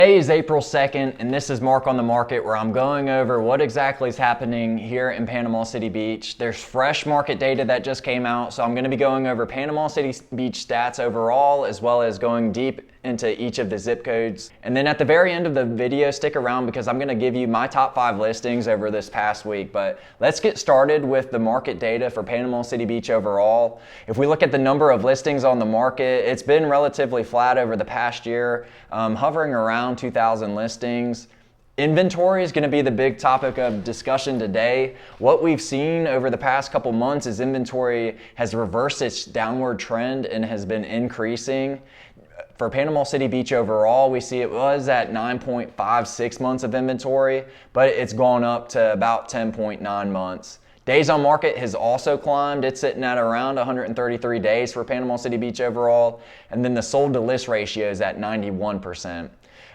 Today is April 2nd, and this is Mark on the Market, where I'm going over what exactly is happening here in Panama City Beach. There's fresh market data that just came out, so I'm going to be going over Panama City Beach stats overall, as well as going deep into each of the zip codes. And then at the very end of the video, stick around because I'm going to give you my top 5 listings over this past week. But let's get started with the market data for Panama City Beach overall. If we look at the number of listings on the market, it's been relatively flat over the past year, hovering around 2,000 listings. Inventory is going to be the big topic of discussion today. What we've seen over the past couple months is inventory has reversed its downward trend and has been increasing. For Panama City Beach overall, we see it was at 9.56 months of inventory, but it's gone up to about 10.9 months. Days on market has also climbed. It's sitting at around 133 days for Panama City Beach overall. And then the sold to list ratio is at 91%.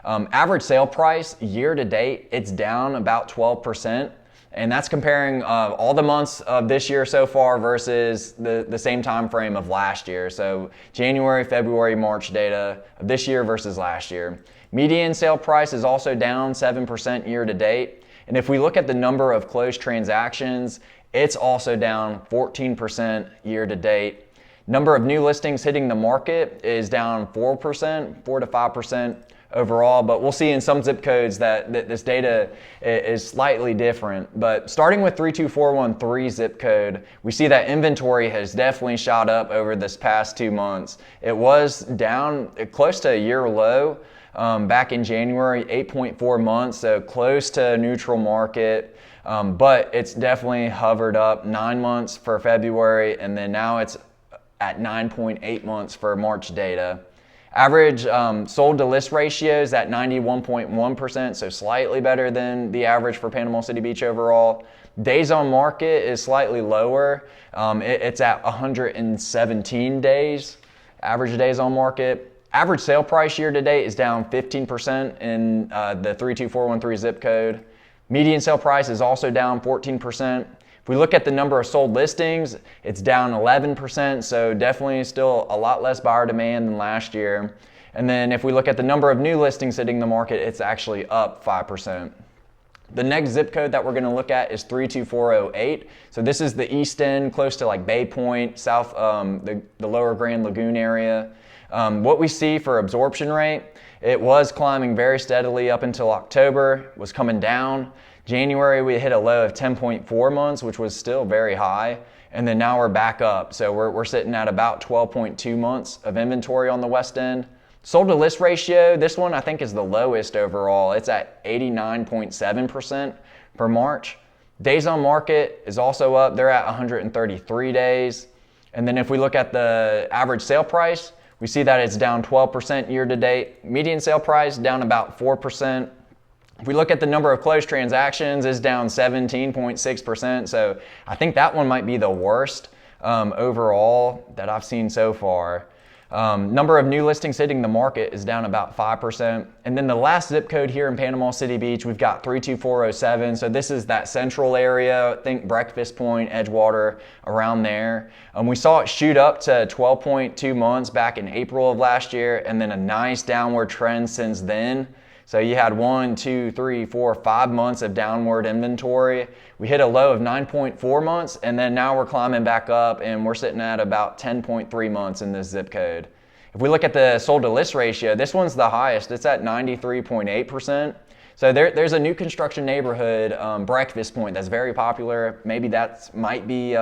Average sale price year to date, it's down about 12%. And that's comparing all the months of this year so far versus the same time frame of last year. So January, February, March data of this year versus last year. Median sale price is also down 7% year to date. And if we look at the number of closed transactions, it's also down 14% year to date. Number of new listings hitting the market is down 4% to 5%. Overall, but we'll see in some zip codes that this data is slightly different. But starting with 32413 zip code, we see that inventory has definitely shot up over this past 2 months. It was down close to a year low back in January, 8.4 months, so close to neutral market. But it's definitely hovered up 9 months for February, and then now it's at 9.8 months for March data. Average sold to list ratio is at 91.1%, so slightly better than the average for Panama City Beach overall. Days on market is slightly lower. It's at 117 days, average days on market. Average sale price year to date is down 15% in the 32413 zip code. Median sale price is also down 14%. If we look at the number of sold listings, it's down 11%, so definitely still a lot less buyer demand than last year. And then if we look at the number of new listings hitting the market, it's actually up 5%. The next zip code that we're going to look at is 32408. So this is the east end, close to like Bay Point, south, the lower Grand Lagoon area. What we see for absorption rate, it was climbing very steadily up until October, was coming down. January, we hit a low of 10.4 months, which was still very high. And then now we're back up. So we're sitting at about 12.2 months of inventory on the west end. Sold to list ratio, this one I think is the lowest overall. It's at 89.7% for March. Days on market is also up. They're at 133 days. And then if we look at the average sale price, we see that it's down 12% year to date. Median sale price down about 4%. If we look at the number of closed transactions, it's down 17.6%. So I think that one might be the worst overall that I've seen so far. Number of new listings hitting the market is down about 5%. And then the last zip code here in Panama City Beach, we've got 32407. So this is that central area, think Breakfast Point, Edgewater, around there. We saw it shoot up to 12.2 months back in April of last year, and then a nice downward trend since then. So you had 1, 2, 3, 4, 5 months of downward inventory. We hit a low of 9.4 months, and then now we're climbing back up, and we're sitting at about 10.3 months in this zip code. If we look at the sold to list ratio, this one's the highest. It's at 93.8%. So there's a new construction neighborhood, Breakfast Point, that's very popular. Maybe that might be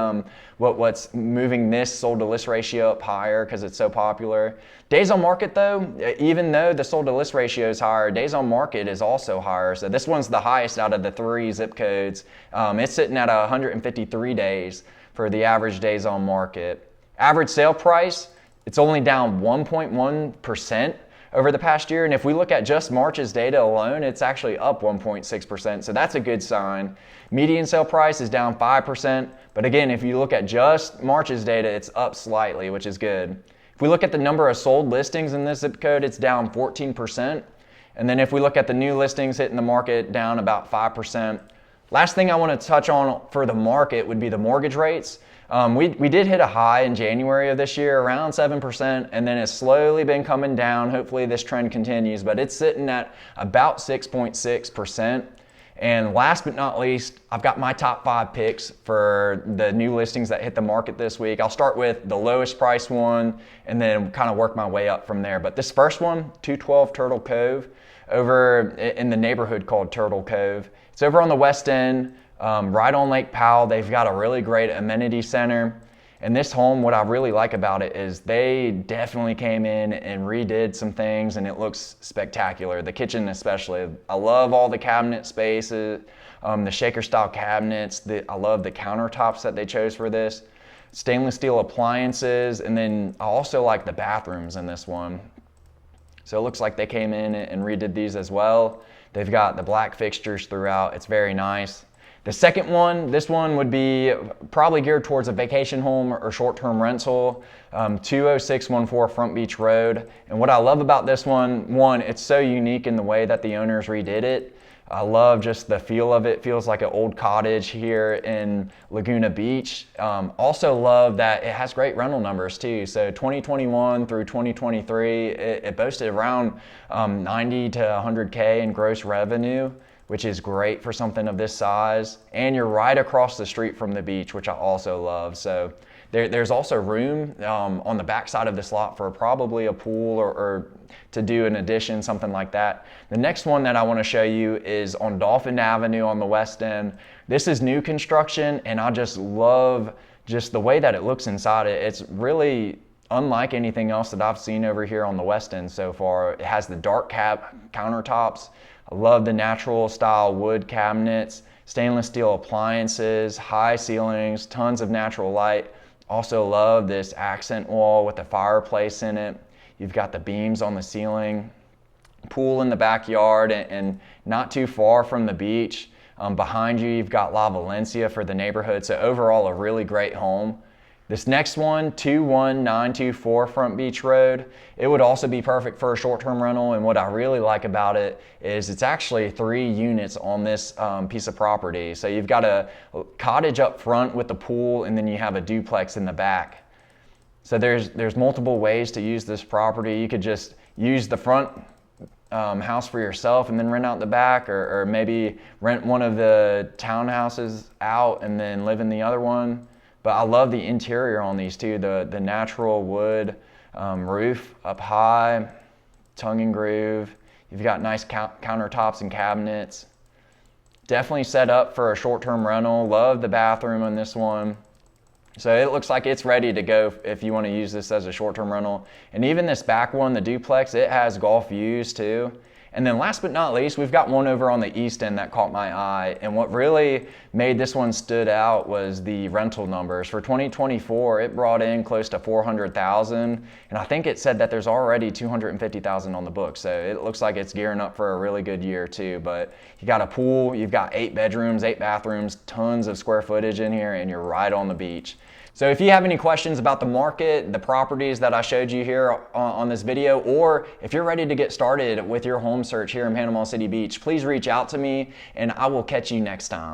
what's moving this sold to list ratio up higher because it's so popular. Days on market though, even though the sold to list ratio is higher, days on market is also higher. So this one's the highest out of the 3 zip codes. It's sitting at 153 days for the average days on market. Average sale price, it's only down 1.1% over the past year. And if we look at just March's data alone, it's actually up 1.6%. So that's a good sign. Median sale price is down 5%. But again, if you look at just March's data, it's up slightly, which is good. If we look at the number of sold listings in this zip code, it's down 14%. And then if we look at the new listings hitting the market, down about 5%. Last thing I want to touch on for the market would be the mortgage rates. We did hit a high in January of this year, around 7%, and then it's slowly been coming down. Hopefully this trend continues, but it's sitting at about 6.6%. And last but not least, I've got my top 5 picks for the new listings that hit the market this week. I'll start with the lowest price one and then kind of work my way up from there. But this first one, 212 Turtle Cove, over in the neighborhood called Turtle Cove. It's over on the west end, right on Lake Powell. They've got a really great amenity center. And this home, what I really like about it is they definitely came in and redid some things, and it looks spectacular. The kitchen especially. I love all the cabinet spaces, the shaker style cabinets. I love the countertops that they chose for this. Stainless steel appliances, and then I also like the bathrooms in this one. So it looks like they came in and redid these as well. They've got the black fixtures throughout. It's very nice. The second one, this one would be probably geared towards a vacation home or short-term rental, 20614 Front Beach Road. And what I love about this one, it's so unique in the way that the owners redid it. I love just the feel of it. Feels like an old cottage here in Laguna Beach. Also love that it has great rental numbers too. So 2021 through 2023, it boasted around 90 to 100K in gross revenue, which is great for something of this size. And you're right across the street from the beach, which I also love. So there's also room on the back side of this lot for probably a pool or to do an addition, something like that. The next one that I want to show you is on Dolphin Avenue on the west end. This is new construction, and I just love just the way that it looks inside it. It's really unlike anything else that I've seen over here on the west end so far. It has the dark countertops. I love the natural style wood cabinets, stainless steel appliances, high ceilings, tons of natural light. Also love this accent wall with the fireplace in it. You've got the beams on the ceiling, pool in the backyard, and not too far from the beach. Behind you, you've got La Valencia for the neighborhood. So overall, a really great home. This next one, 21924 Front Beach Road, it would also be perfect for a short-term rental. And what I really like about it is it's actually 3 units on this piece of property. So you've got a cottage up front with the pool, and then you have a duplex in the back. So there's multiple ways to use this property. You could just use the front house for yourself and then rent out the back, or maybe rent one of the townhouses out and then live in the other one. But I love the interior on these too, the natural wood roof up high, tongue and groove. You've got nice countertops and cabinets. Definitely set up for a short-term rental. Love the bathroom on this one. So it looks like it's ready to go if you want to use this as a short-term rental. And even this back one, the duplex, it has golf views too. And then last but not least, we've got one over on the east end that caught my eye. And what really made this one stood out was the rental numbers. For 2024, it brought in close to 400,000. And I think it said that there's already 250,000 on the book. So it looks like it's gearing up for a really good year too. But you got a pool, you've got 8 bedrooms, 8 bathrooms, tons of square footage in here, and you're right on the beach. So if you have any questions about the market, the properties that I showed you here on this video, or if you're ready to get started with your home search here in Panama City Beach, please reach out to me and I will catch you next time.